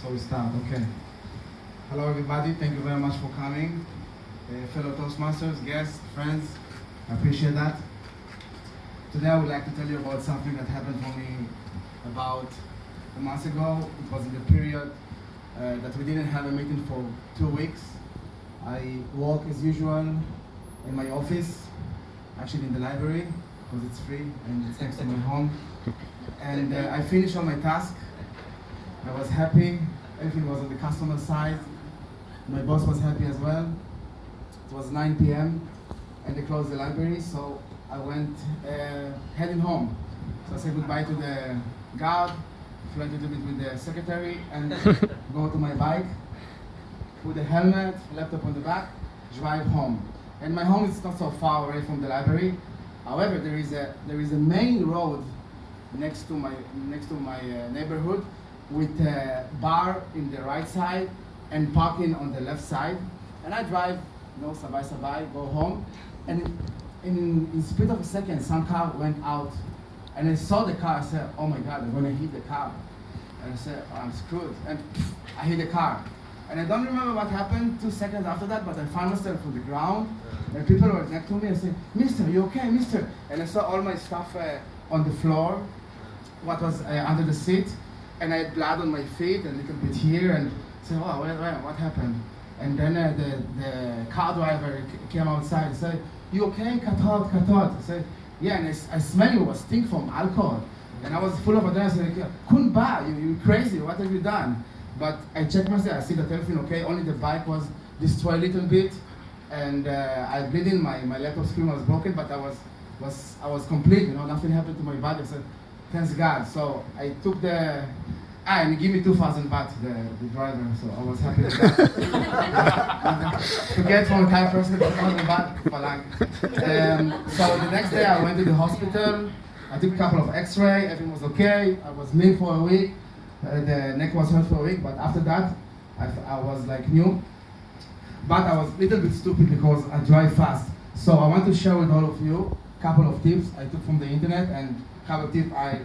So we start, okay. Hello everybody, thank you very much for coming. Fellow Toastmasters, guests, friends, I appreciate that. Today I would like to tell you about something that happened for me about a month ago. It was in the period that we didn't have a meeting for 2 weeks. I work as usual in my office, actually in the library, because it's free and it's next to my home. And I finished all my tasks. I was happy, everything was on the customer side. My boss was happy as well. It was 9 p.m. and they closed the library, so I went heading home. So I said goodbye to the guard, flirt a little bit with the secretary, and go to my bike, put the helmet, laptop on the back, drive home. And my home is not so far away from the library. However, there is a main road next to my neighborhood with a bar in the right side and parking on the left side. And I drive, sabai, go home. And in split of a second, some car went out. And I saw the car, I said, oh my God, I'm gonna hit the car. And I said, oh, I'm screwed. And I hit the car. And I don't remember what happened 2 seconds after that, but I found myself on the ground. And people were next to me and said, Mister, you okay, Mister? And I saw all my stuff on the floor, what was under the seat. And I had blood on my feet, a little bit here, and I said, oh, what happened? And then the car driver came outside and said, you okay? Katot. I said, yeah, and I smell you a stink from alcohol. And I was full of adrenaline. I said, Kunba, you crazy, what have you done? But I checked myself, I see that everything okay, only the bike was destroyed a little bit, and I bleeding, my laptop screen was broken, but I was complete, nothing happened to my body. I said, thanks God. So I took and he gave me 2,000 baht, the driver, so I was happy with that. To get from a Thai person 2,000 baht, falang. So the next day I went to the hospital, I took a couple of x-ray, everything was okay, I was limp for a week, the neck was hurt for a week, but after that, I was like new. But I was a little bit stupid because I drive fast. So I want to share with all of you a couple of tips I took from the internet and a couple of tips I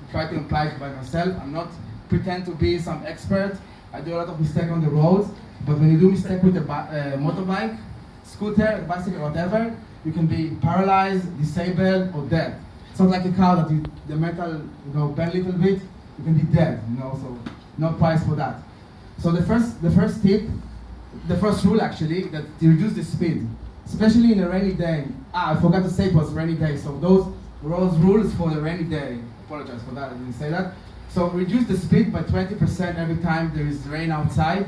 try to apply by myself. I'm not pretend to be some expert. I do a lot of mistakes on the roads, but when you do mistake with a motorbike, scooter, bicycle, whatever, you can be paralyzed, disabled, or dead. It's not like a car that the metal bend a little bit, you can be dead, so no price for that. So the first tip, the first rule actually, that to reduce the speed, especially in a rainy day. I forgot to say it was rainy day, so those rules for the rainy day. Apologize for that, I didn't say that. So reduce the speed by 20% every time there is rain outside.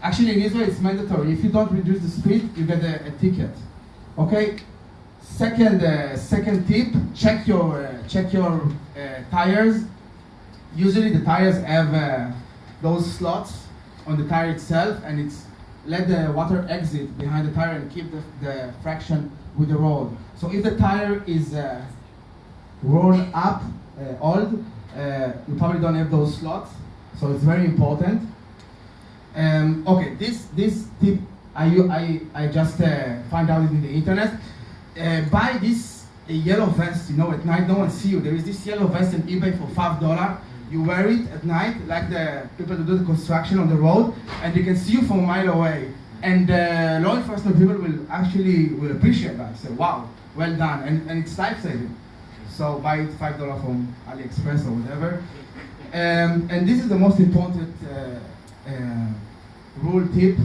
Actually in Israel it's mandatory. If you don't reduce the speed, you get a ticket. Okay? Second tip, check your tires. Usually the tires have those slots on the tire itself, and let the water exit behind the tire and keep the fraction with the road. So if the tire is rolled up, old, you probably don't have those slots, so it's very important. Okay, this tip I just found out in the internet. Buy this yellow vest. At night no one see you. There is this yellow vest on eBay for $5. You wear it at night, like the people who do the construction on the road, and they can see you from a mile away. And law enforcement people will appreciate that. Say, wow, well done, and it's life-saving. So buy it $5 from AliExpress or whatever. And this is the most important rule tip.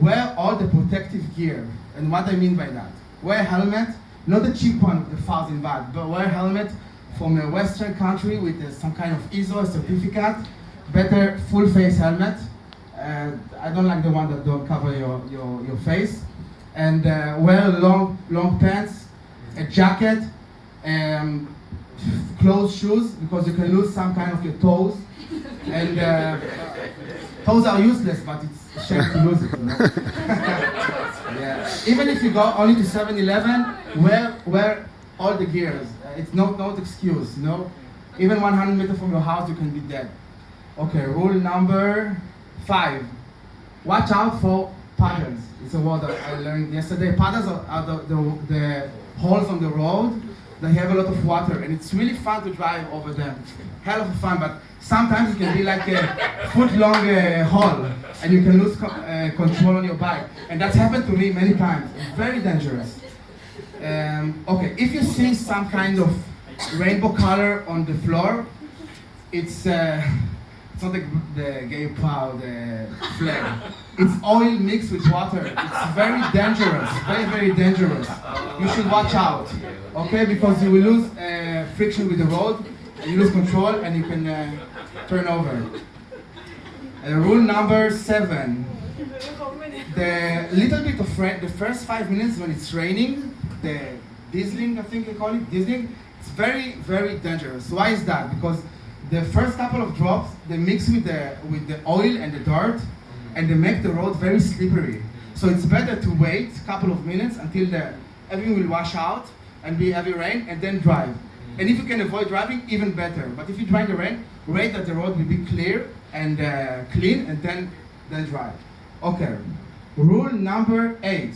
Wear all the protective gear. And what I mean by that, wear a helmet, not the cheap one with the 1,000 baht, but wear a helmet from a Western country with some kind of ISO certificate. Better full face helmet. I don't like the one that don't cover your face. And wear long pants, a jacket, closed shoes, because you can lose some kind of your toes. And toes are useless, but it's a shame to lose it. Yeah. Even if you go only to 7-Eleven, wear all the gears. It's no excuse, Even 100 meters from your house, you can be dead. Okay, rule number 5. Watch out for puddles. It's a word that I learned yesterday. Puddles are the holes on the road they have a lot of water, and it's really fun to drive over them. It's hell of a fun, but sometimes it can be like a foot-long hole, and you can lose control on your bike. And that's happened to me many times. It's very dangerous. Okay, if you see some kind of rainbow color on the floor, it's not the gay proud flag. It's oil mixed with water. It's very dangerous, very, very dangerous. You should watch out, okay? Because you will lose friction with the road, and you lose control, and you can turn over. Rule number 7. The little bit of rain, the first 5 minutes when it's raining, the drizzling, I think they call it, drizzling, it's very, very dangerous. Why is that? Because the first couple of drops, they mix with the oil and the dirt, and they make the road very slippery. So it's better to wait a couple of minutes until everything will wash out and be heavy rain, and then drive. And if you can avoid driving, even better. But if you drive in the rain, wait that the road will be clear and clean, and then drive. Okay. Rule number 8.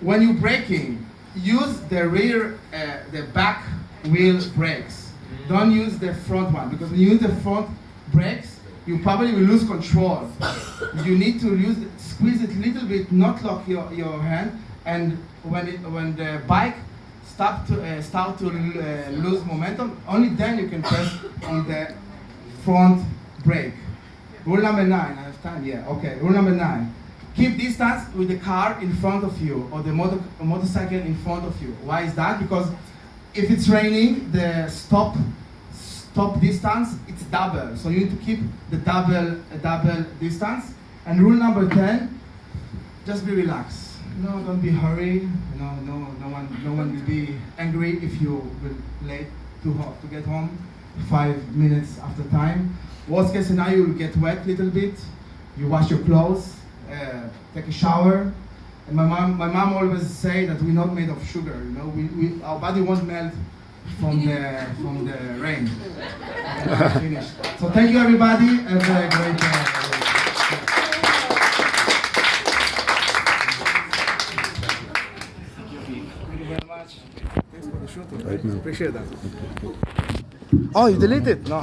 When you're braking, use the rear, the back wheel brakes. Don't use the front one, because when you use the front brakes, you probably will lose control. You need to squeeze it a little bit, not lock your hand, and when the bike start to lose momentum, only then you can press on the front brake. Rule number 9, I have time, yeah, okay. Rule number 9, keep distance with the car in front of you, or the motorcycle in front of you. Why is that? Because if it's raining, the stop distance, it's double. So you need to keep the double distance. And rule number 10, just be relaxed. No, don't be hurry. No one will be angry if you will late to get home 5 minutes after time. Worst case scenario, you will get wet a little bit. You wash your clothes, take a shower. And my mom always say that we're not made of sugar. You know, our body won't melt from the rain. Finished. So thank you, everybody. Have a great day. Thank you very much. Thanks for the shooting. Right, appreciate that. Oh, you deleted? No.